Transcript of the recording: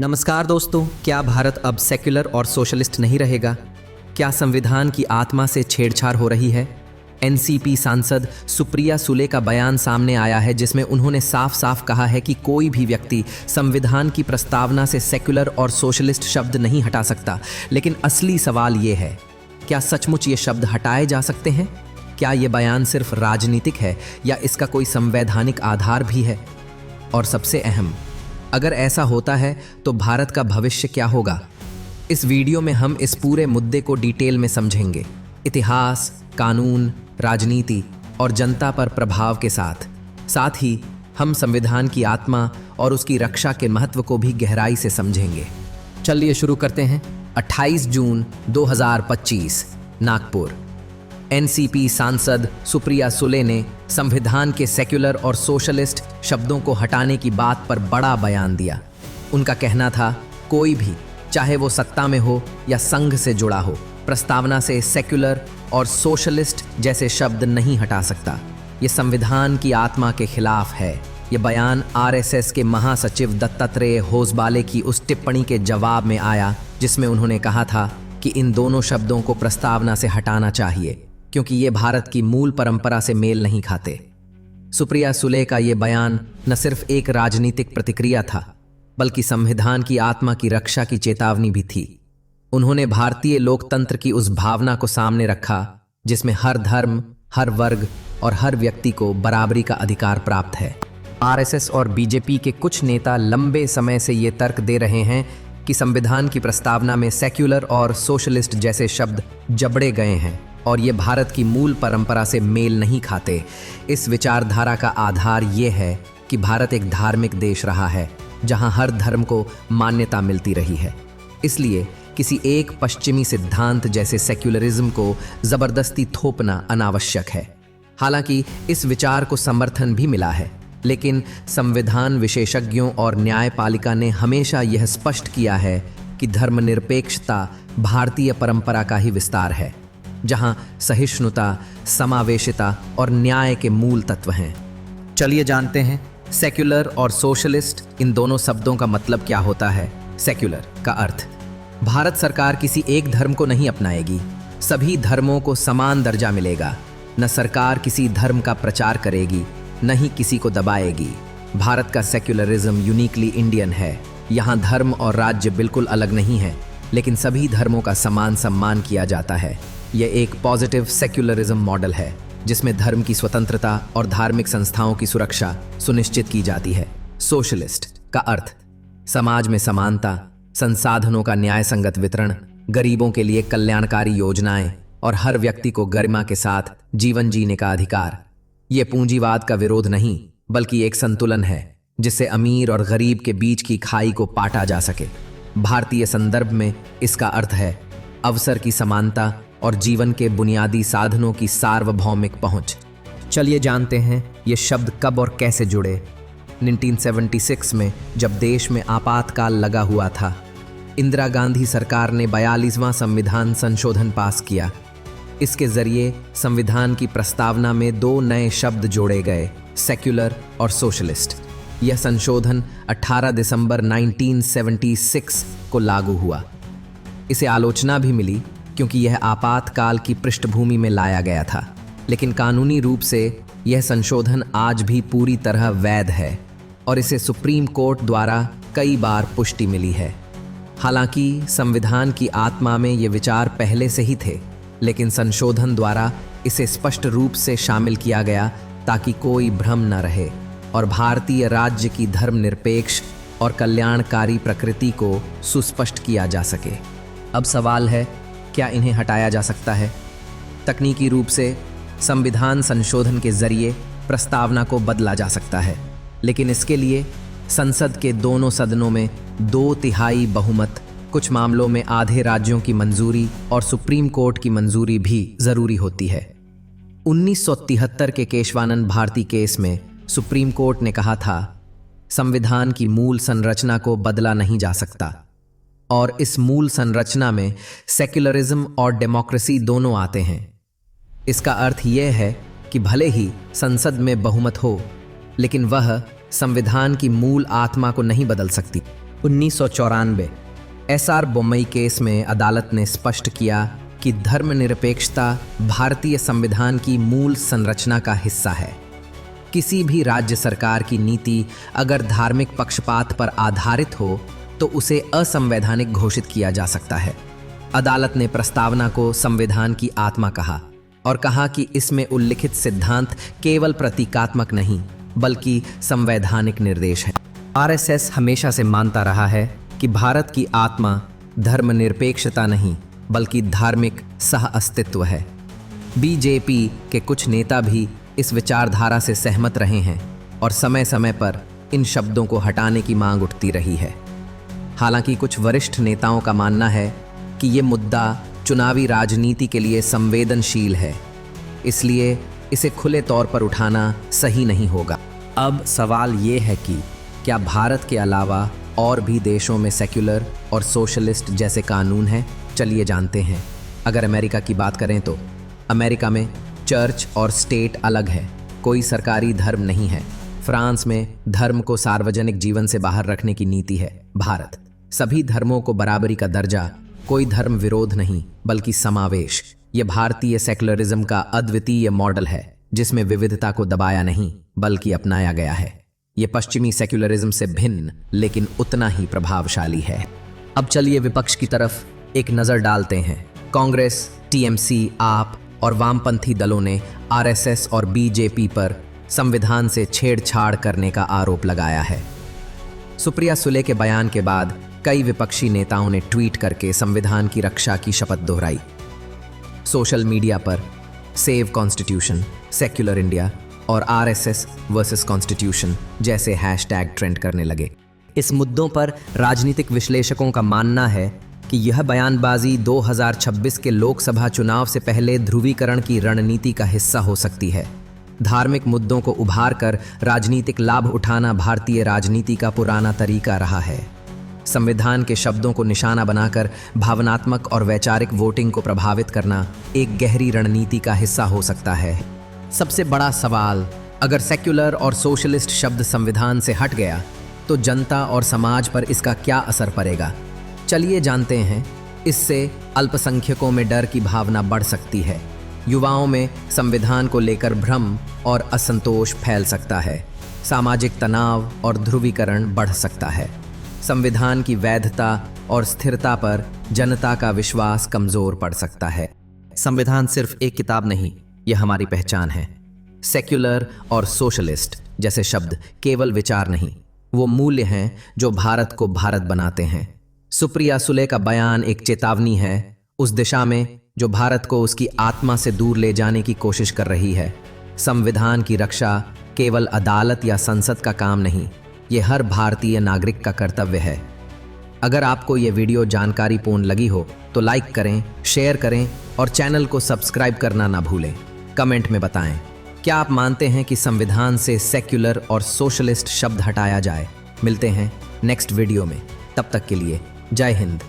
नमस्कार दोस्तों, क्या भारत अब सेक्युलर और सोशलिस्ट नहीं रहेगा? क्या संविधान की आत्मा से छेड़छाड़ हो रही है? एनसीपी सांसद सुप्रिया सुले का बयान सामने आया है जिसमें उन्होंने साफ साफ कहा है कि कोई भी व्यक्ति संविधान की प्रस्तावना से सेक्युलर और सोशलिस्ट शब्द नहीं हटा सकता। लेकिन असली सवाल ये है, क्या सचमुच ये शब्द हटाए जा सकते हैं? क्या ये बयान सिर्फ राजनीतिक है या इसका कोई संवैधानिक आधार भी है? और सबसे अहम, अगर ऐसा होता है तो भारत का भविष्य क्या होगा? इस वीडियो में हम इस पूरे मुद्दे को डिटेल में समझेंगे, इतिहास, कानून, राजनीति और जनता पर प्रभाव के साथ ही हम संविधान की आत्मा और उसकी रक्षा के महत्व को भी गहराई से समझेंगे। चलिए शुरू करते हैं। 28 जून 2025, नागपुर। एनसीपी सांसद सुप्रिया सुले ने संविधान के सेक्युलर और सोशलिस्ट शब्दों को हटाने की बात पर बड़ा बयान दिया। उनका कहना था, कोई भी, चाहे वो सत्ता में हो या संघ से जुड़ा हो, प्रस्तावना से सेक्युलर और सोशलिस्ट जैसे शब्द नहीं हटा सकता। ये संविधान की आत्मा के खिलाफ है। ये बयान आरएसएस के महासचिव दत्तात्रेय होसबाले की उस टिप्पणी के जवाब में आया जिसमें उन्होंने कहा था कि इन दोनों शब्दों को प्रस्तावना से हटाना चाहिए क्योंकि ये भारत की मूल परंपरा से मेल नहीं खाते। सुप्रिया सुले का ये बयान न सिर्फ एक राजनीतिक प्रतिक्रिया था, बल्कि संविधान की आत्मा की रक्षा की चेतावनी भी थी। उन्होंने भारतीय लोकतंत्र की उस भावना को सामने रखा जिसमें हर धर्म, हर वर्ग और हर व्यक्ति को बराबरी का अधिकार प्राप्त है। आरएसएस और बीजेपी के कुछ नेता लंबे समय से ये तर्क दे रहे हैं कि संविधान की प्रस्तावना में सेक्युलर और सोशलिस्ट जैसे शब्द जबड़े गए हैं और ये भारत की मूल परंपरा से मेल नहीं खाते। इस विचारधारा का आधार ये है कि भारत एक धार्मिक देश रहा है जहां हर धर्म को मान्यता मिलती रही है। इसलिए किसी एक पश्चिमी सिद्धांत जैसे सेक्युलरिज्म को जबरदस्ती थोपना अनावश्यक है। हालांकि इस विचार को समर्थन भी मिला है, लेकिन संविधान विशेषज्ञों और न्यायपालिका ने हमेशा यह स्पष्ट किया है कि धर्मनिरपेक्षता भारतीय परंपरा का ही विस्तार है, जहां सहिष्णुता, समावेशिता और न्याय के मूल तत्व हैं। चलिए जानते हैं सेक्युलर और सोशलिस्ट, इन दोनों शब्दों का मतलब क्या होता है। सेक्युलर का अर्थ, भारत सरकार किसी एक धर्म को नहीं अपनाएगी, सभी धर्मों को समान दर्जा मिलेगा। न सरकार किसी धर्म का प्रचार करेगी, न ही किसी को दबाएगी। भारत का सेक्युलरिज्म यूनिकली इंडियन है। यहाँ धर्म और राज्य बिल्कुल अलग नहीं है, लेकिन सभी धर्मों का समान सम्मान किया जाता है। यह एक पॉजिटिव सेक्युलरिज्म मॉडल है जिसमें धर्म की स्वतंत्रता और धार्मिक संस्थाओं की सुरक्षा सुनिश्चित की जाती है। सोशलिस्ट का अर्थ, समाज में समानता, संसाधनों का न्याय संगत वितरण, गरीबों के लिए कल्याणकारी योजनाएं और हर व्यक्ति को गरिमा के साथ जीवन जीने का अधिकार। ये पूंजीवाद का विरोध नहीं, बल्कि एक संतुलन है जिससे अमीर और गरीब के बीच की खाई को पाटा जा सके। भारतीय संदर्भ में इसका अर्थ है अवसर की समानता और जीवन के बुनियादी साधनों की सार्वभौमिक पहुंच। चलिए जानते हैं ये शब्द कब और कैसे जुड़े। 1976 में जब देश में आपातकाल लगा हुआ था, इंदिरा गांधी सरकार ने 42वां संविधान संशोधन पास किया। इसके जरिए संविधान की प्रस्तावना में दो नए शब्द जोड़े गए, सेक्युलर और सोशलिस्ट। यह संशोधन 18 दिसंबर 1976 को लागू हुआ। इसे आलोचना भी मिली क्योंकि यह आपातकाल की पृष्ठभूमि में लाया गया था, लेकिन कानूनी रूप से यह संशोधन आज भी पूरी तरह वैध है और इसे सुप्रीम कोर्ट द्वारा कई बार पुष्टि मिली है। हालांकि संविधान की आत्मा में ये विचार पहले से ही थे, लेकिन संशोधन द्वारा इसे स्पष्ट रूप से शामिल किया गया ताकि कोई भ्रम न रहे और भारतीय राज्य की धर्मनिरपेक्ष और कल्याणकारी प्रकृति को सुस्पष्ट किया जा सके। अब सवाल है, क्या इन्हें हटाया जा सकता है? तकनीकी रूप से संविधान संशोधन के जरिए प्रस्तावना को बदला जा सकता है, लेकिन इसके लिए संसद के दोनों सदनों में 2/3 बहुमत, कुछ मामलों में आधे राज्यों की मंजूरी और सुप्रीम कोर्ट की मंजूरी भी जरूरी होती है। 1973 के केशवानंद भारती केस में सुप्रीम कोर्ट ने कहा था, संविधान की मूल संरचना को बदला नहीं जा सकता और इस मूल संरचना में सेक्युलरिज्म और डेमोक्रेसी दोनों आते हैं। इसका अर्थ यह है कि भले ही संसद में बहुमत हो, लेकिन वह संविधान की मूल आत्मा को नहीं बदल सकती। 1994 एसआर बोम्मई केस में अदालत ने स्पष्ट किया कि धर्मनिरपेक्षता भारतीय संविधान की मूल संरचना का हिस्सा है। किसी भी राज्य सरकार की नीति अगर धार्मिक पक्षपात पर आधारित हो तो उसे असंवैधानिक घोषित किया जा सकता है। अदालत ने प्रस्तावना को संविधान की आत्मा कहा और कहा कि इसमें उल्लिखित सिद्धांत केवल प्रतीकात्मक नहीं बल्कि संवैधानिक निर्देश है। आरएसएस हमेशा से मानता रहा है कि भारत की आत्मा धर्मनिरपेक्षता नहीं बल्कि धार्मिक सह अस्तित्व है। बीजेपी के कुछ नेता भी इस विचारधारा से सहमत रहे हैं और समय समय पर इन शब्दों को हटाने की मांग उठती रही है। हालांकि कुछ वरिष्ठ नेताओं का मानना है कि ये मुद्दा चुनावी राजनीति के लिए संवेदनशील है, इसलिए इसे खुले तौर पर उठाना सही नहीं होगा। अब सवाल ये है कि क्या भारत के अलावा और भी देशों में सेक्युलर और सोशलिस्ट जैसे कानून हैं? चलिए जानते हैं। अगर अमेरिका की बात करें तो अमेरिका में चर्च और स्टेट अलग है, कोई सरकारी धर्म नहीं है। फ्रांस में धर्म को सार्वजनिक जीवन से बाहर रखने की नीति है। भारत सभी धर्मों को बराबरी का दर्जा, कोई धर्म विरोध नहीं बल्कि समावेश। यह भारतीय सेक्युलरिज्म का अद्वितीय मॉडल है जिसमें विविधता को दबाया नहीं बल्कि अपनाया गया है। यह पश्चिमी सेक्युलरिज्म से भिन्न लेकिन उतना ही प्रभावशाली है। अब चलिए विपक्ष की तरफ एक नजर डालते हैं। कांग्रेस, टीएमसी, आप और वामपंथी दलों ने आरएसएस और बीजेपी पर संविधान से छेड़छाड़ करने का आरोप लगाया है। सुप्रिया सुले के बयान के बाद कई विपक्षी नेताओं ने ट्वीट करके संविधान की रक्षा की शपथ दोहराई। सोशल मीडिया पर सेव कॉन्स्टिट्यूशन, सेक्युलर इंडिया और आरएसएस वर्सेस कॉन्स्टिट्यूशन जैसे हैशटैग ट्रेंड करने लगे। इस मुद्दों पर राजनीतिक विश्लेषकों का मानना है कि यह बयानबाजी 2026 के लोकसभा चुनाव से पहले ध्रुवीकरण की रणनीति का हिस्सा हो सकती है। धार्मिक मुद्दों को उभार कर राजनीतिक लाभ उठाना भारतीय राजनीति का पुराना तरीका रहा है। संविधान के शब्दों को निशाना बनाकर भावनात्मक और वैचारिक वोटिंग को प्रभावित करना एक गहरी रणनीति का हिस्सा हो सकता है। सबसे बड़ा सवाल, अगर सेक्युलर और सोशलिस्ट शब्द संविधान से हट गया तो जनता और समाज पर इसका क्या असर पड़ेगा? चलिए जानते हैं। इससे अल्पसंख्यकों में डर की भावना बढ़ सकती है, युवाओं में संविधान को लेकर भ्रम और असंतोष फैल सकता है, सामाजिक तनाव और ध्रुवीकरण बढ़ सकता है, संविधान की वैधता और स्थिरता पर जनता का विश्वास कमजोर पड़ सकता है। संविधान सिर्फ एक किताब नहीं, यह हमारी पहचान है। सेक्युलर और सोशलिस्ट जैसे शब्द केवल विचार नहीं, वो मूल्य हैं जो भारत को भारत बनाते हैं। सुप्रिया सुले का बयान एक चेतावनी है उस दिशा में जो भारत को उसकी आत्मा से दूर ले जाने की कोशिश कर रही है। संविधान की रक्षा केवल अदालत या संसद का काम नहीं, ये हर भारतीय नागरिक का कर्तव्य है। अगर आपको ये वीडियो जानकारीपूर्ण लगी हो तो लाइक करें, शेयर करें और चैनल को सब्सक्राइब करना ना भूलें। कमेंट में बताएं, क्या आप मानते हैं कि संविधान से सेक्युलर और सोशलिस्ट शब्द हटाया जाए? मिलते हैं नेक्स्ट वीडियो में, तब तक के लिए जय हिंद।